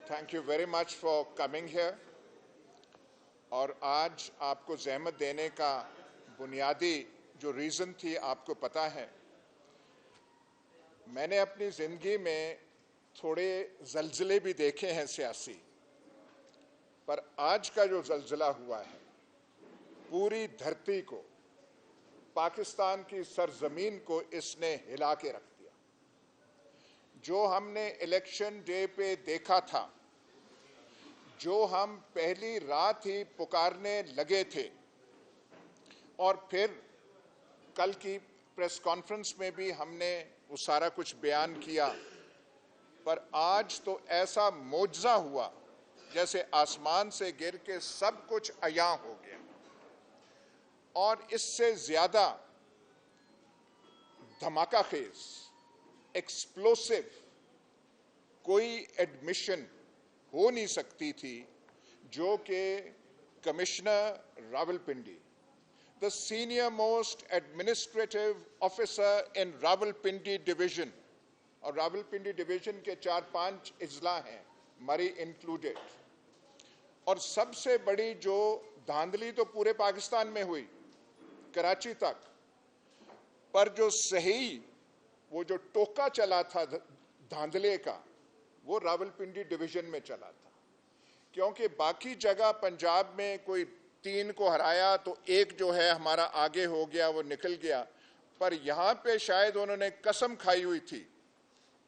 Thank you very much for coming here. और आज आपको ज़हमत देने का बुनियादी जो रीज़न थी आपको पता है। मैंने अपनी ज़िंदगी में थोड़े ज़लज़ले भी देखे हैं सियासी, पर आज का जो ज़लज़ला हुआ है पूरी धरती को, पाकिस्तान की सरजमीन को इसने हिला के रख दिया। जो हमने इलेक्शन डे पे देखा था, जो हम पहली रात ही पुकारने लगे थे और फिर कल की प्रेस कॉन्फ्रेंस में भी हमने वो सारा कुछ बयान किया, पर आज तो ऐसा मौजज़ा हुआ जैसे आसमान से गिर के सब कुछ अयां हो गया। और इससे ज्यादा धमाकाखेज, एक्सप्लोसिव कोई एडमिशन हो नहीं सकती थी जो कि commissioner Rawalpindi, the senior most administrative officer in Rawalpindi division, और रावलपिंडी डिवीजन के 4-5 अजला हैं, मरी इंक्लूडेड, और सबसे बड़ी जो धांधली तो पूरे पाकिस्तान में हुई, कराची तक, पर जो सही वो जो टोका चला था धांधले का, वो रावलपिंडी डिवीजन में चला था। क्योंकि बाकी जगह पंजाब में कोई 3 को हराया तो एक जो है हमारा आगे हो गया, वो निकल गया, पर यहां पे शायद उन्होंने कसम खाई हुई थी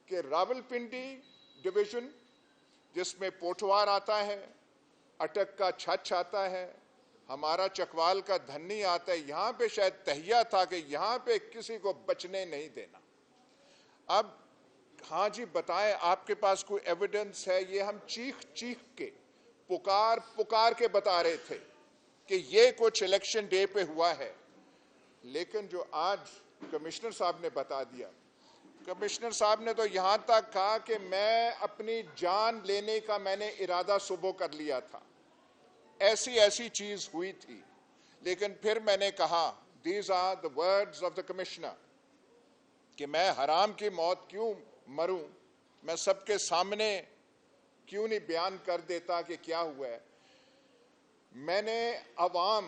कि रावलपिंडी डिवीजन जिसमें पोठवार आता है, अटक का छछ आता है, हमारा चकवाल का धन्नी आता है, यहां पे शायद तहिया था कि यहां पे किसी को बचने नहीं देना। अब हाँ जी बताएं, आपके पास कोई एविडेंस है? ये हम चीख चीख के, पुकार पुकार के बता रहे थे कि ये कुछ इलेक्शन डे पे हुआ है, लेकिन जो आज कमिश्नर साहब ने बता दिया, कमिश्नर साहब ने तो यहां तक कहा कि मैं अपनी जान लेने का मैंने इरादा सुबह कर लिया था, ऐसी ऐसी चीज हुई थी। लेकिन फिर मैंने कहा, these are the words of the commissioner, कि मैं हराम की मौत क्यों मरूं, मैं सबके सामने क्यों नहीं बयान कर देता कि क्या हुआ है। मैंने अवाम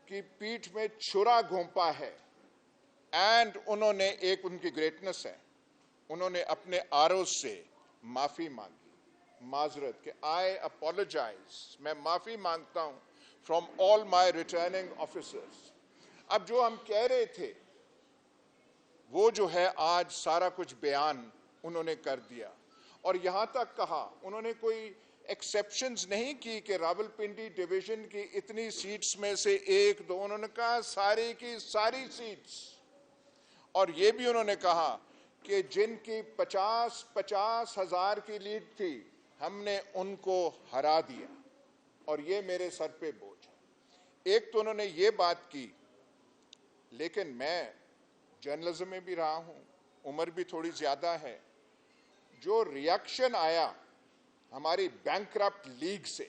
की पीठ में छुरा घोंपा है, एंड उन्होंने, एक उनकी ग्रेटनेस है, उन्होंने अपने आरोज से माफी मांगी, माजरत के आई अपोलोजाइज, मैं माफी मांगता हूं from all my returning officers. अब जो हम कह रहे थे वो जो है आज सारा कुछ बयान उन्होंने कर दिया, और यहां तक कहा, उन्होंने कोई एक्सेप्शंस नहीं की कि रावलपिंडी डिवीजन की इतनी सीट्स में से 1-2, उन्होंने कहा सारी की सारी सीट्स। और ये भी उन्होंने कहा कि जिनकी 50-50 हजार की लीड थी, हमने उनको हरा दिया, और ये मेरे सर पे बोझ है। एक तो उन्होंने ये बात की, लेकिन मैं जर्नलिज्म में भी रहा हूं, उम्र भी थोड़ी ज्यादा है, जो रिएक्शन आया हमारी बैंकरप्ट लीग से,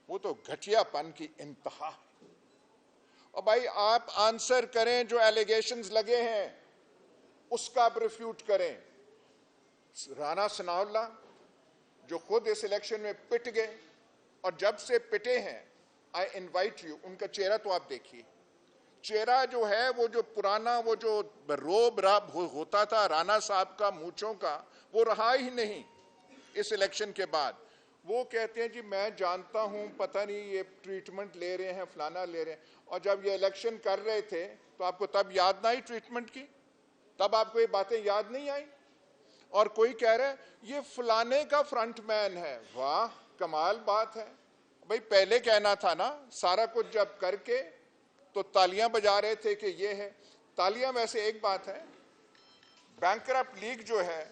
वो तो घटियापन की इंतहा है। और भाई आप आंसर करें, जो एलिगेशंस लगे हैं उसका आप रिफ्यूट करें। राना सनाउल्लाह जो खुद इस इलेक्शन में पिट गए, और जब से पिटे हैं, आई इनवाइट यू, उनका चेहरा तो आप देखिए, चेहरा जो है वो जो पुराना वो जो रोब राब होता था राना साहब का, मूंछों का, वो रहा ही नहीं इस इलेक्शन के बाद। वो कहते हैं जी मैं जानता हूं, पता नहीं ये ट्रीटमेंट ले रहे हैं, फलाना ले रहे हैं, और जब ये इलेक्शन कर रहे थे तो आपको तब याद ना आई ट्रीटमेंट की, तब आपको ये बातें याद नहीं आई। और कोई कह रहा है ये फलाने का फ्रंटमैन है, वाह कमाल बात है। भाई पहले कहना था ना, सारा कुछ जब करके तो तालियां बजा रहे थे कि ये है। तालियां वैसे एक बात है, बैंकरप्ट लीग जो है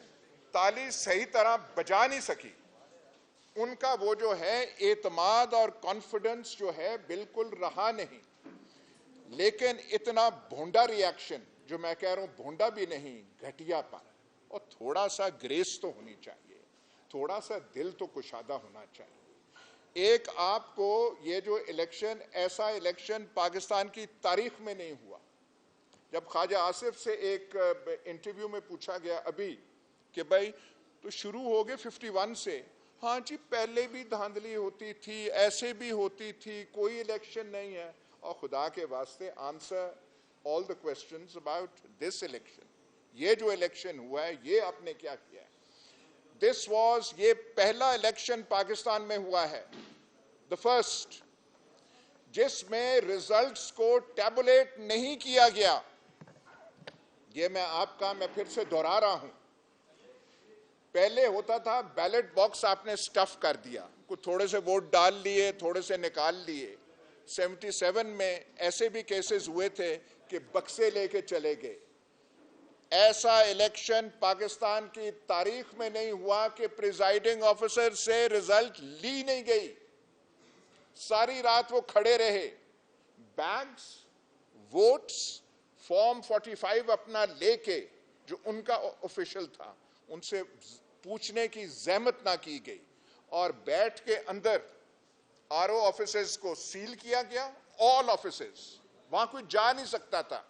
ताली सही तरह बजा नहीं सकी, उनका वो जो है एतमाद और कॉन्फिडेंस जो है बिल्कुल रहा नहीं। लेकिन इतना भोंडा रिएक्शन, जो मैं कह रहा हूं भोंडा भी नहीं, घटियापन, और थोड़ा सा ग्रेस तो होनी चाहिए, थोड़ा सा दिल तो कुशादा होना चाहिए। एक आपको ये जो इलेक्शन, ऐसा इलेक्शन पाकिस्तान की तारीख में नहीं हुआ। जब ख्वाजा आसिफ से एक इंटरव्यू में पूछा गया अभी कि भाई तो शुरू हो गए 51 से, हाँ जी, पहले भी धांधली होती थी, ऐसे भी होती थी, कोई इलेक्शन नहीं है। और खुदा के वास्ते answer all the questions about this election. ये जो इलेक्शन हुआ है, ये आपने क्या किया है? दिस वाज, ये पहला इलेक्शन पाकिस्तान में हुआ है, द फर्स्ट, जिसमें रिजल्ट्स को टैबुलेट नहीं किया गया। ये मैं फिर से दोहरा रहा हूं। पहले होता था बैलेट बॉक्स आपने स्टफ कर दिया, कुछ थोड़े से वोट डाल लिए, थोड़े से निकाल लिए। 77 में ऐसे भी केसेस हुए थे कि बक्से लेके चले गए। ऐसा इलेक्शन पाकिस्तान की तारीख में नहीं हुआ कि प्रिजाइडिंग ऑफिसर से रिजल्ट ली नहीं गई। सारी रात वो खड़े रहे, बैग्स, वोट्स, फॉर्म 45 अपना लेके, जो उनका ऑफिशियल था, उनसे पूछने की जहमत ना की गई, और बैठ के अंदर आरओ ऑफिसेस को सील किया गया, ऑल ऑफिसेस, वहां कोई जा नहीं सकता था,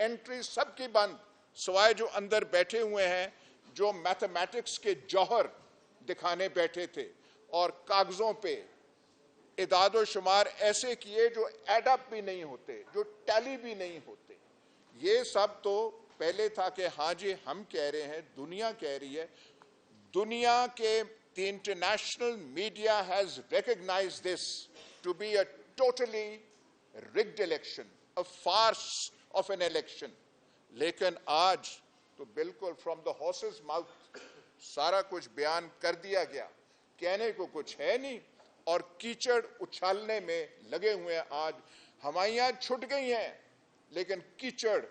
एंट्री सबकी बंद, सिवाय जो अंदर बैठे हुए हैं, जो मैथमेटिक्स के जौहर दिखाने बैठे थे, और कागजों पे इदादो शुमार ऐसे किए जो एडअप भी नहीं होते, जो टैली भी नहीं होते। ये सब तो पहले था कि हाँ जी हम कह रहे हैं, दुनिया कह रही है, दुनिया के the international media has recognized this to be a totally rigged election, a farce of an election. लेकिन आज तो बिल्कुल from the horse's mouth सारा कुछ बयान कर दिया गया, कहने को कुछ है नहीं, और कीचड़ उछालने में लगे हुए हैं। आज हमाइयां छुट गई हैं, लेकिन कीचड़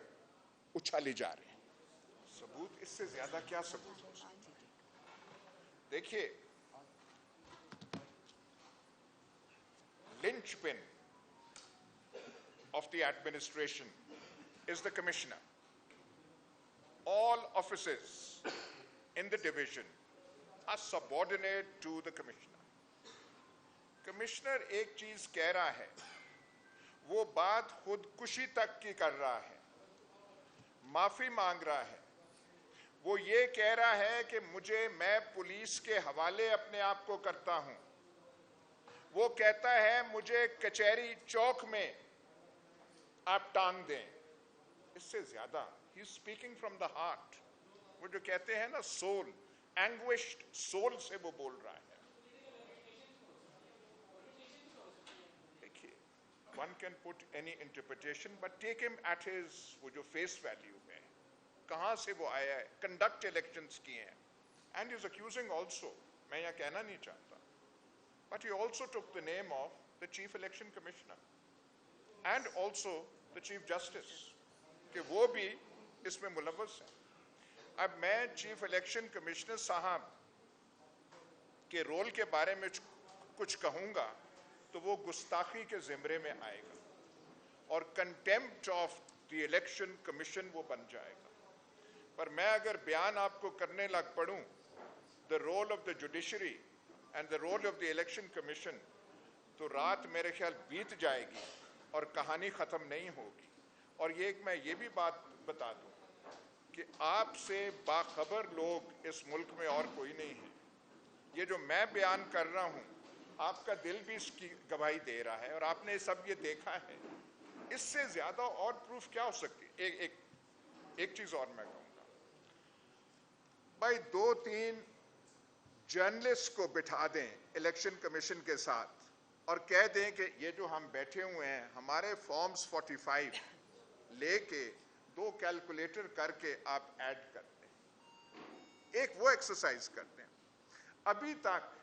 उछाली जा रहे हैं। सबूत, इससे ज्यादा क्या सबूत हो सकता है? देखिए, linchpin of the administration is the commissioner. All offices in the division are subordinate to the commissioner. Commissioner एक चीज कह रहा है, वो बात खुदकुशी तक की कर रहा है, माफी मांग रहा है। वो ये कह रहा है कि मैं पुलिस के हवाले अपने आप को करता हूं। वो कहता है मुझे कचहरी चौक में आप टांग दें। इससे ज्यादा he speaking from the heart. वो जो कहते हैं ना, सोल, एंग्विश्ड सोल से वो बोल रहा है। देखिए, one can put any interpretation, but take him at his वो जो face value है, कहां से वो आया है, कंडक्ट इलेक्शंस किए हैं, and is accusing also, मैं यहां कहना नहीं चाहता, but he also took the name of the chief election commissioner and also the chief justice, कि वो भी इसमें मुलव्वस है। अब मैं चीफ इलेक्शन कमिश्नर साहब के रोल के बारे में कुछ कहूंगा तो वो गुस्ताखी के जिम्रे में आएगा, और contempt of the election commission वो बन जाएगा। पर मैं अगर बयान आपको करने लग पड़ूं, the role of the judiciary and the role of the election commission, तो रात मेरे ख्याल बीत जाएगी और कहानी खत्म नहीं होगी। और मैं ये भी बात बता दूं कि आपसे बाखबर लोग इस मुल्क में और कोई नहीं है। ये जो मैं बयान कर रहा हूं, आपका दिल भी इसकी गवाही दे रहा है, और आपने सब ये देखा है। इससे ज्यादा और प्रूफ क्या हो सकती है? एक चीज और मैं कहूंगा, भाई 2-3 जर्नलिस्ट को बिठा दें इलेक्शन कमीशन के साथ और कह दें कि ये जो हम बैठे हुए हैं, हमारे फॉर्म्स 45 लेके 2 कैलकुलेटर करके आप ऐड करते हैं, एक वो एक्सरसाइज करते हैं। अभी तक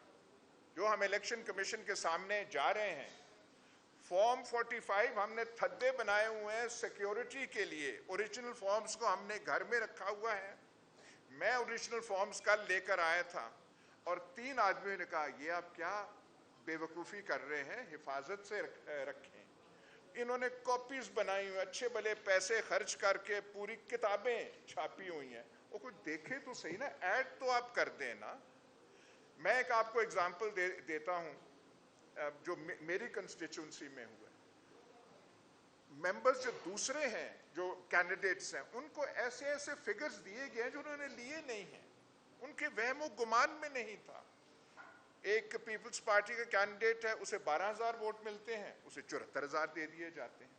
जो हम इलेक्शन कमीशन के सामने जा रहे हैं, फॉर्म 45 हमने थद्दे बनाए हुए हैं सिक्योरिटी के लिए। ओरिजिनल फॉर्म्स को हमने घर में रखा हुआ है। मैं ओरिजिनल फॉर्म्स कल लेकर आया था और 3 आदमियों ने कहा, ये आप क्या बेवकूफ़ी कर रहे हैं, हिफाजत से रखें। इन्होंने कॉपीज बनाई हुई, अच्छे भले पैसे खर्च करके पूरी किताबें छापी हुई हैं। वो कुछ देखे तो सही ना, ऐड तो आप कर दें ना। मैं एक आपको एग्जांपल देता हूं जो मेरी कंस्टिट्यूंसी में हुआ। मेंबर्स जो दूसरे हैं, जो कैंडिडेट्स हैं, उनको ऐसे ऐसे फिगर्स दिए गए हैं जो उन्होंने लिए नहीं हैं, उनके वहमो गुमान में नहीं था। एक पीपल्स पार्टी का कैंडिडेट है, उसे 12,000 वोट मिलते हैं, उसे 74,000 दे दिए जाते हैं।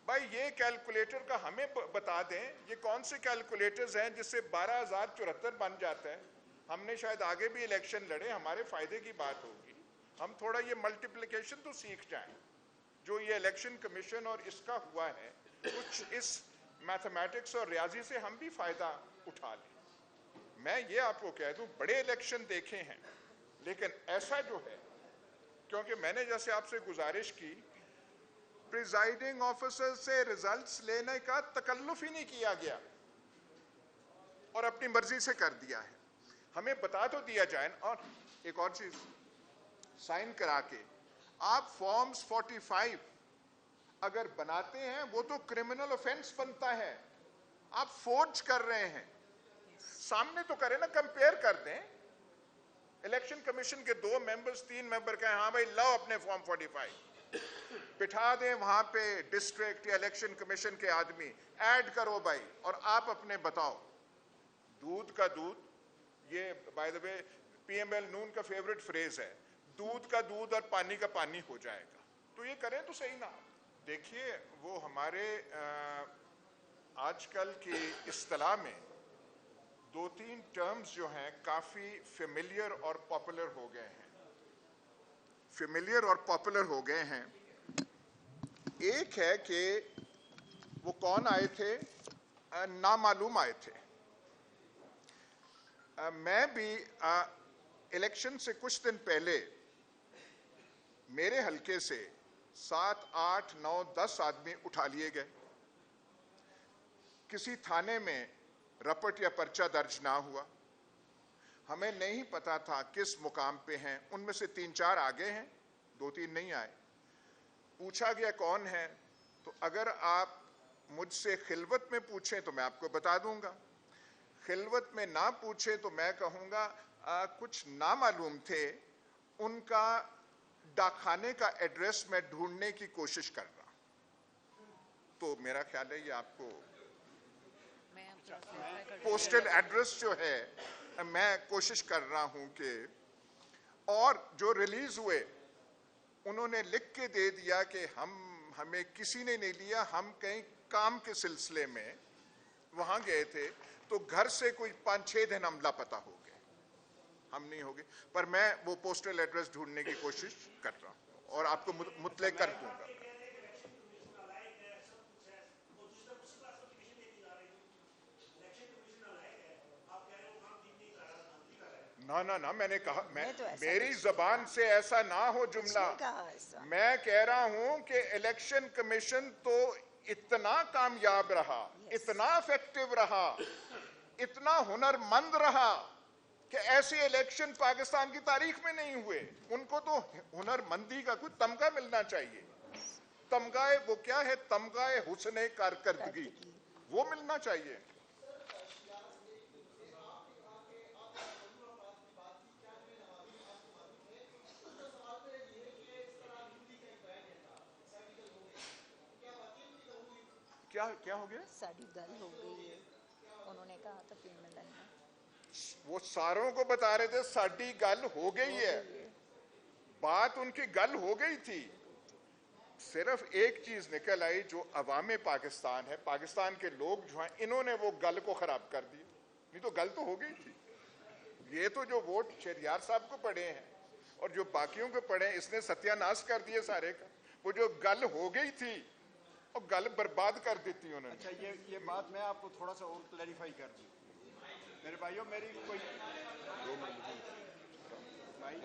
भाई ये कैलकुलेटर का हमें बता दें, ये कौन से कैलकुलेटर्स हैं जिससे 12,074 बन जाता है। हमने शायद आगे भी इलेक्शन लड़े, हमारे फायदे की बात होगी, हम थोड़ा ये मल्टीप्लिकेशन तो सीख जाएं। जो ये इलेक्शन कमीशन और इसका हुआ है, कुछ इस मैथमेटिक्स और रियाजी से हम भी फायदा उठा लें। मैं ये आपको कह दूं, बड़े इलेक्शन देखे हैं, लेकिन ऐसा जो है, क्योंकि मैंने जैसे आपसे गुजारिश की, प्रिजाइडिंग ऑफिसर से रिजल्ट्स लेने का तकल्लुफ ही नहीं किया गया और अपनी मर्जी से कर दिया है। हमें बता तो दिया जाए। और एक और चीज, साइन करा के आप फॉर्म्स 45 अगर बनाते हैं, वो तो क्रिमिनल ऑफेंस बनता है। आप फोर्ज कर रहे हैं, सामने तो करें ना, कंपेयर कर दें। इलेक्शन कमीशन के 2 मेंबर्स 3 मेंबर कहें हाँ भाई लाओ अपने फॉर्म 45, बिठा दें वहां पे डिस्ट्रिक्ट या इलेक्शन कमीशन के आदमी, ऐड करो भाई, और आप अपने बताओ। दूध का दूध, ये बाय द वे पीएमएल नून का फेवरेट फ्रेज है, दूध का दूध और पानी का पानी हो जाएगा। तो ये करें तो सही ना। देखिए, वो हमारे आजकल की इस्तिलाह में 2-3 टर्म्स जो हैं काफी फेमिलियर और पॉपुलर हो गए हैं। फेमिलियर और पॉपुलर हो गए हैं। एक है कि वो कौन आए थे, नामालूम आए थे। मैं भी इलेक्शन से कुछ दिन पहले मेरे हलके से 7, 8, 9, 10 आदमी उठा लिए गए। किसी थाने में रपट या पर्चा दर्ज ना हुआ। हमें नहीं पता था किस मुकाम पे हैं। उनमें से 3-4 आगे हैं, 2-3 नहीं आए। पूछा गया कौन है, तो अगर आप मुझसे खिलवत में पूछें तो मैं आपको बता दूंगा, खिलवत में ना पूछे तो मैं कहूंगा कुछ नामालूम थे, उनका डाकखाने का एड्रेस मैं ढूंढने की कोशिश कर रहा। तो मेरा ख्याल है ये आपको पोस्टल एड्रेस जो है मैं कोशिश कर रहा हूं कि, और जो रिलीज हुए उन्होंने लिख के दे दिया कि हमें किसी ने नहीं लिया, हम कहीं काम के सिलसिले में वहां गए थे, तो घर से कोई 5-6 दिन हम लापता हो गए, हम नहीं हो गए। पर मैं वो पोस्टल एड्रेस ढूंढने की कोशिश कर रहा हूं और आपको मुतले कर दूंगा। ना ना ना, मैंने कहा, मेरी जबान से ऐसा ना हो जुमला। मैं कह रहा हूं कि इलेक्शन कमीशन तो इतना कामयाब रहा, इतना इफेक्टिव रहा, इतना हुनरमंद रहा कि ऐसे इलेक्शन पाकिस्तान की तारीख में नहीं हुए। उनको तो हुनरमंदी का कुछ तमगा मिलना चाहिए। तमगाए वो क्या है, तमगाए हुस्ने कारकर्दगी, वो मिलना चाहिए। क्या क्या हो गया? साड़ी गल हो गई है, उन्होंने कहा था पीएमएल में। वो सारों को बता रहे थे साड़ी गल हो गई है, बात उनकी गल हो गई थी। सिर्फ एक चीज निकल आई, जो अवामे पाकिस्तान है, पाकिस्तान के लोग जो हैं, इन्होंने वो गल को खराब कर दिया, नहीं तो गल तो हो गई थी। ये तो जो वोट शहरियार साहब को पड़े हैं और जो बाकियों को पड़े हैं, इसने सत्यानाश कर दिया सारे का। वो जो गल हो गई थी और गल बर्बाद कर दी थी उन्होंने। अच्छा, ये बात मैं आपको थोड़ा सा और क्लैरिफाई कर दूं। मेरे भाइयों, मेरी कोई 2 मिनट भाई,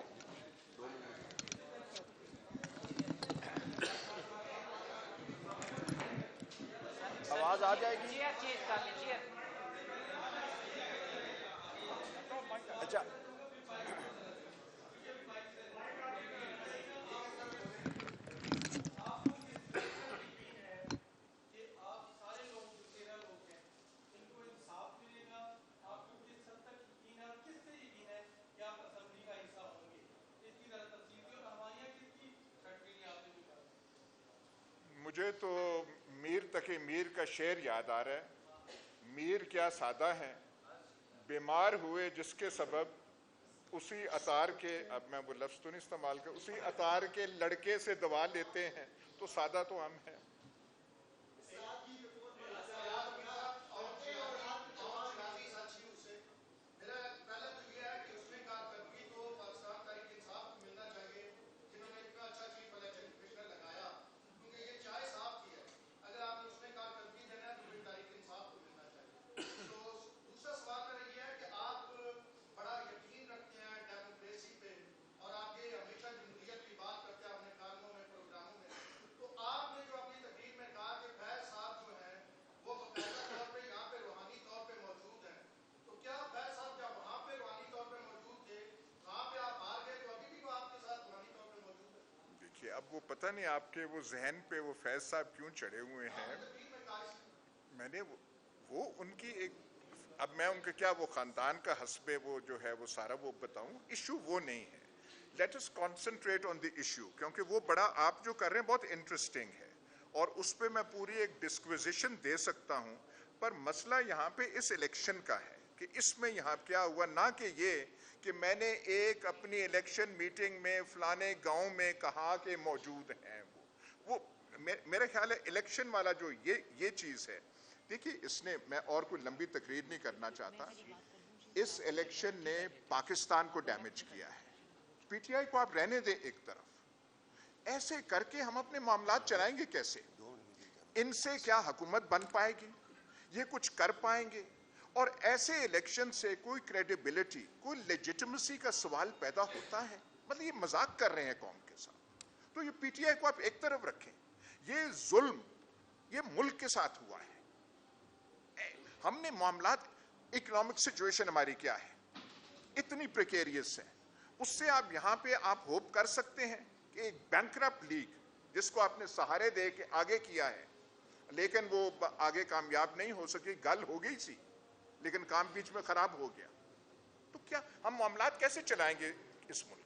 2 मिनट। आवाज आ जाएगी? अच्छा, मुझे तो मीर तकी मीर का शेर याद आ रहा है। मीर क्या सादा है, बीमार हुए जिसके सबब उसी अतार के, अब मैं वो लफ्ज तो नहीं इस्तेमाल कर, उसी अतार के लड़के से दवा लेते हैं तो सादा तो हम हैं। अब वो पता नहीं आपके वो जहन पे वो फैज साहब क्यों चढ़े हुए हैं। मैंने वो उनकी एक, अब मैं उनके क्या वो खानदान का हस्बे वो जो है वो सारा वो बताऊं, इशू वो नहीं है। Let us concentrate on the issue, क्योंकि वो बड़ा आप जो कर रहे हैं बहुत इंटरेस्टिंग है और उस पर मैं पूरी एक डिस्क्विजिशन दे सकता हूं, पर मसला यहाँ पे इस इलेक्शन का है कि इसमें यहाँ क्या हुआ, ना कि ये कि मैंने एक अपनी इलेक्शन मीटिंग में फलाने गांव में कहा कि मौजूद हैं वो मेरा ख्याल है इलेक्शन वाला जो ये चीज है। देखिए इसने, मैं और कोई लंबी तकरीर नहीं करना चाहता, इस इलेक्शन ने पाकिस्तान को डैमेज किया है। पीटीआई को आप रहने दें एक तरफ, ऐसे करके हम अपने मामलात चलाएंगे कैसे? इनसे क्या हुकूमत बन पाएगी? ये कुछ कर पाएंगे? और ऐसे इलेक्शन से कोई क्रेडिबिलिटी, कोई लेजिटिमेसी का सवाल पैदा होता है? मतलब ये मजाक कर रहे हैं कौम के साथ। तो ये पीटीआई को आप एक तरफ रखें, ये जुल्म ये मुल्क के साथ हुआ है। हमने मामलात, इकोनॉमिक सिचुएशन हमारी क्या है, इतनी प्रिकेरियस है, उससे आप यहां पे आप होप कर सकते हैं कि एक बैंकरप्ट लीग जिसको आपने सहारे दे के आगे किया है, लेकिन वो आगे कामयाब नहीं हो सकी, गल हो गई थी लेकिन काम बीच में खराब हो गया, तो क्या हम मामलात कैसे चलाएंगे इस मुल्क?